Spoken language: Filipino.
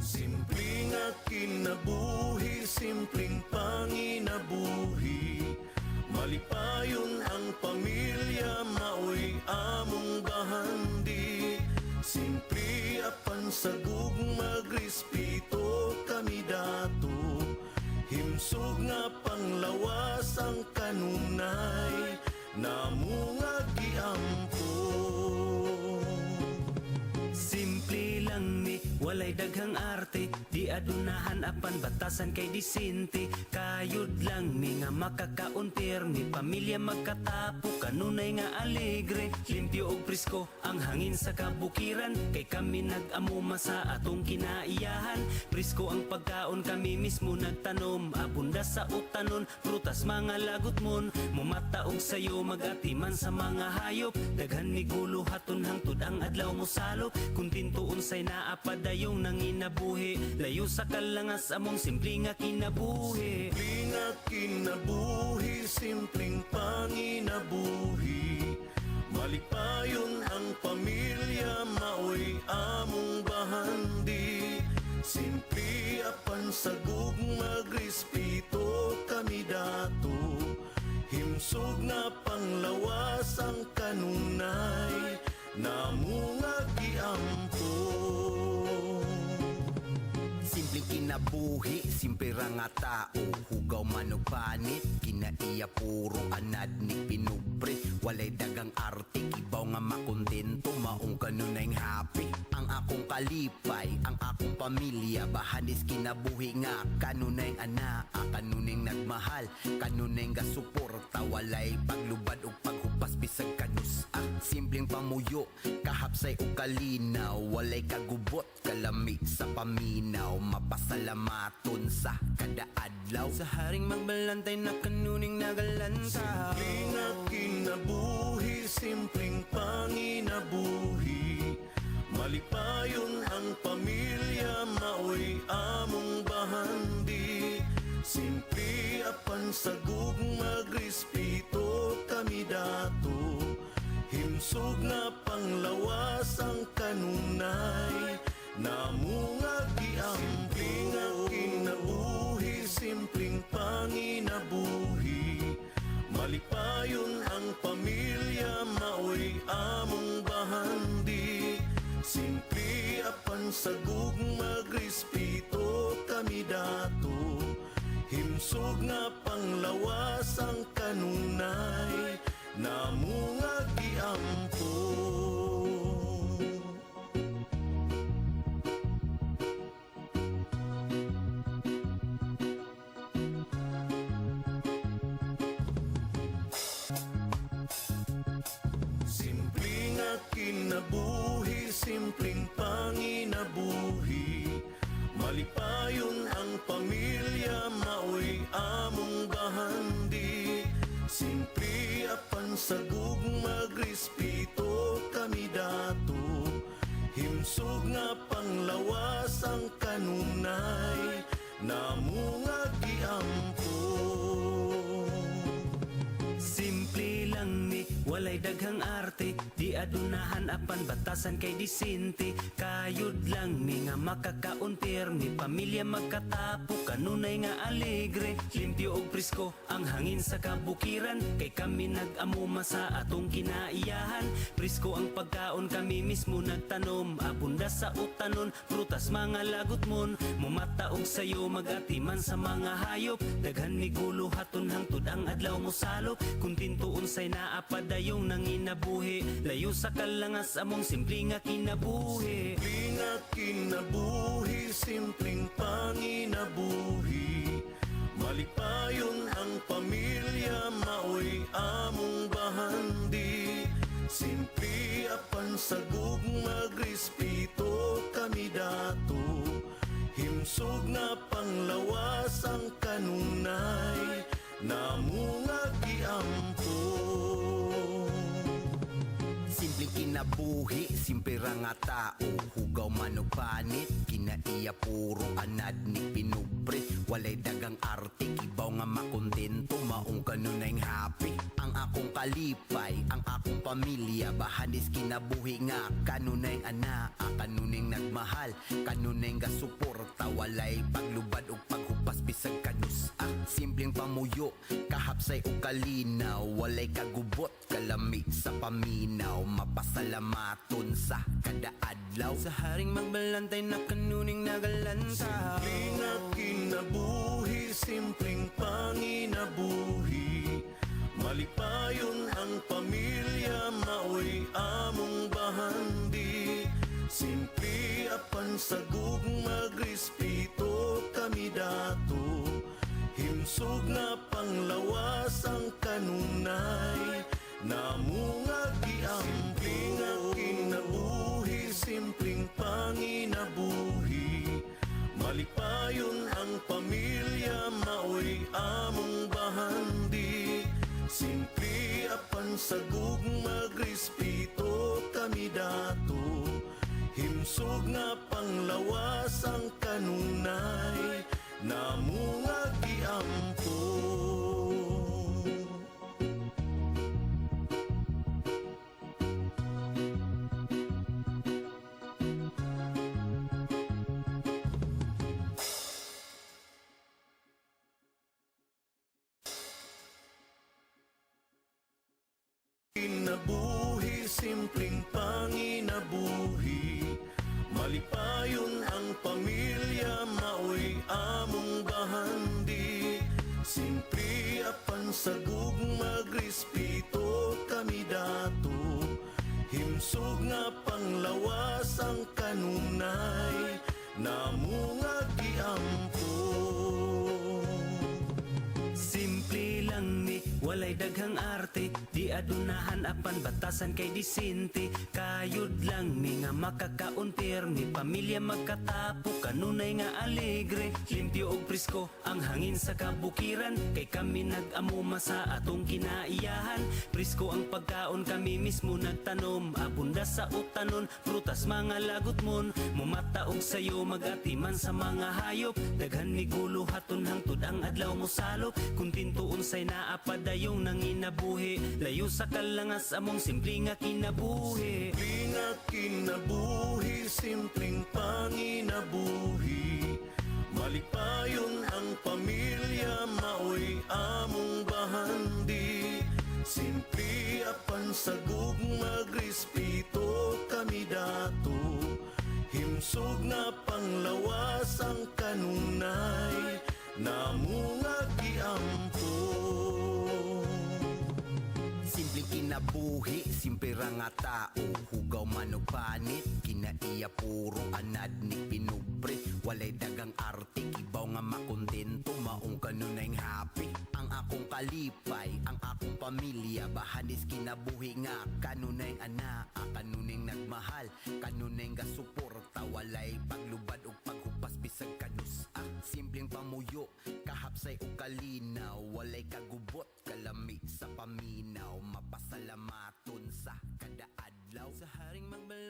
Simpleng kinabuhi, simpleng panginabuhi. Malipayon ang pamilya, maoy among bahandi. Simple apan sagug magrespeto kami dato. Himsog nga panglawas ang kanunay, namo nga giampo. Simple lang ni, walay daghang arte. Di adunahan apan batasan kay disente. Kayod lang ni nga makakauntir. Ni pamilya magkatapo, kanunay nga alegre. Limpyo og presko ang hangin sa kabukiran. Kay kami nag-amuma sa atong kinaiyahan. Presko ang pagkaon, kami mismo nagtanom. Abunda sa utanon, prutas mga lagot mon. Mumataog sayo, magatiman sa mga hayop. Daghan ni gulo haton hangtod ang adlaw mo salop. Kung tintuon say naapadayong nanginabuhi. Layo sa kalangas among simple nga kinabuhi. Simpleng kinabuhi, simpleng panginabuhi. Malipayon ang pamilya, maoy among bahandi. Simple apan sagug magrespeto kami dato. Himsog nga panglawas ang kanunay, namo nga giampo. Simpleng kinabuhi, simple ra nga tao. Hugaw man og panit, kinaiya puro anad ni pinubre. Walay dagang arte, ibaw nga makontento. Maong kanunay happy, ang akong kalipay, ang akong pamilya. Bahanis kinabuhi nga, kanunay anaa, kanunay nagmahal, kanunay nga suporta. Walay paglubad og paghupas bisag kanus. Simpleng pamuyo, kahapsay o kalinaw. Walay kagubot, kalami sa paminaw. Mapasalamaton sa kada adlaw. Sa haring magbalantay na kanuning nagalanta. Simpleng kinabuhi, simpleng panginabuhi. Malipayon ang pamilya, maoy among bahandi. Simple apan sagug magrespeto kami dato. Himsog nga panglawas ang kanunay, namo nga giampo. Simpleng kinabuhi, simpleng panginabuhi. Malipayon ang pamilya, maoy among bahandi. Simple apan sagug magrespeto kami dato. Himsog nga panglawas ang kanunay, namo nga giampo. Simpleng kinabuhi, simpleng panginabuhi. Malipayon ang pamilya, maoy among bahandi. Simple apan sagug magrespeto kami dato. Himsog nga panglawas ang kanunay, namo nga giampo. Simple lang ni, walay daghang arte. Di adunahan apan batasan kay disente. Kayod lang ni nga makakauntir. Ni pamilya magkatapo, kanunay nga alegre. Limpyo og presko ang hangin sa kabukiran. Kay kami nag-amuma sa atong kinaiyahan. Presko ang pagkaon, kami mismo nagtanom. Abunda sa utanon, prutas mga lagot mon. Mumataog sayo, magatiman sa mga hayop. Daghan ni gulo haton hangtod ang adlaw mo salop. Kung tintuon say naapadayong nanginabuhi. Layo sa kalangas among simple nga kinabuhi. Simpleng kinabuhi, simpleng panginabuhi. Malipayon ang pamilya, maoy among bahandi. Simple apan sagug magrespeto kami dato. Himsog nga panglawas ang kanunay, namo nga giampo. Simpleng kinabuhi, simple ra nga tao. Hugaw man og panit, kinaiya puro anad ni pinubre. Walay dagang arte, kibaw nga makontento, maong kanunay happy. Ang akong kalipay, ang akong pamilya, bahanis kinabuhi nga kanunay ana, kanunay nagmahal, kanunay nga suporta, walay paglubad og paghupas bisag kanus. Simpleng pamuyo, kahapsay o kalinaw, walay kagubot, kalami sa paminaw, mapasalamaton sa kada adlaw. Sa haring magbalantay na kanuning nagalantaw. Simpleng nga kinabuhi, simpleng panginabuhi. Malipayon ang pamilya, maoy among bahandi. Simple apan sagug magrespeto kami dato. Himsog nga panglawas ang kanunay, namunga giampo. Nga kinabuhi, simpleng panginabuhi. Malipayon ang pamilya, maoy among bahandi. Simple apan sagug magrespeto kami dato. Himsog nga panglawas ang kanunay, namunga giampo. Kinabuhi, simpleng panginabuhi. Malipayon ang pamilya, maoy among bahandi. Simple apan sagug magrespeto kami dato. Himsog nga panglawas ang kanunay, namunga giampo. Simple lang ni, walay daghang arte, di adunahan apan batasan kay disente. Kayod lang ni nga makakauntir, ni pamilya magkatapo, kanunay nga alegre. Limpyo og presko ang hangin sa kabukiran, kay kami nag-amuma sa atong kinaiyahan. Presko ang pagkaon, kami mismo nagtanom, abunda sa utanon, prutas mga lagot mon. Mumataog sayo, magatiman sa mga hayop, daghan ni gulo haton hangtod ang adlaw mo salop. Kung tintuon say naapadayong nanginabuhi, layo sa kalangas among simple nga kinabuhi. Simple nga kinabuhi, simpleng panginabuhi. Malipayon ang pamilya, maoy among bahandi. Simple apan sagug magrespeto kami dato. Himsog nga panglawas ang kanunay, namunga giampo. Simpleng kinabuhi, simple ra nga tao. Hugaw man og panit, kinaiya puro anad ni pinubre. Walay dagang arte, kibaw nga makontento, maong kanunay happy. Ang akong kalipay, ang akong pamilya, bahanis kinabuhi nga kanunay ana, kanunay nagmahal, kanunay nga suporta, walay paglubad og paghupas bisag kanus. Simpleng pamuyo, kahapsay o kalinaw, walay kagubot, kalami sa paminaw, mapasalamaton sa kada adlaw. Sa haring magbalantay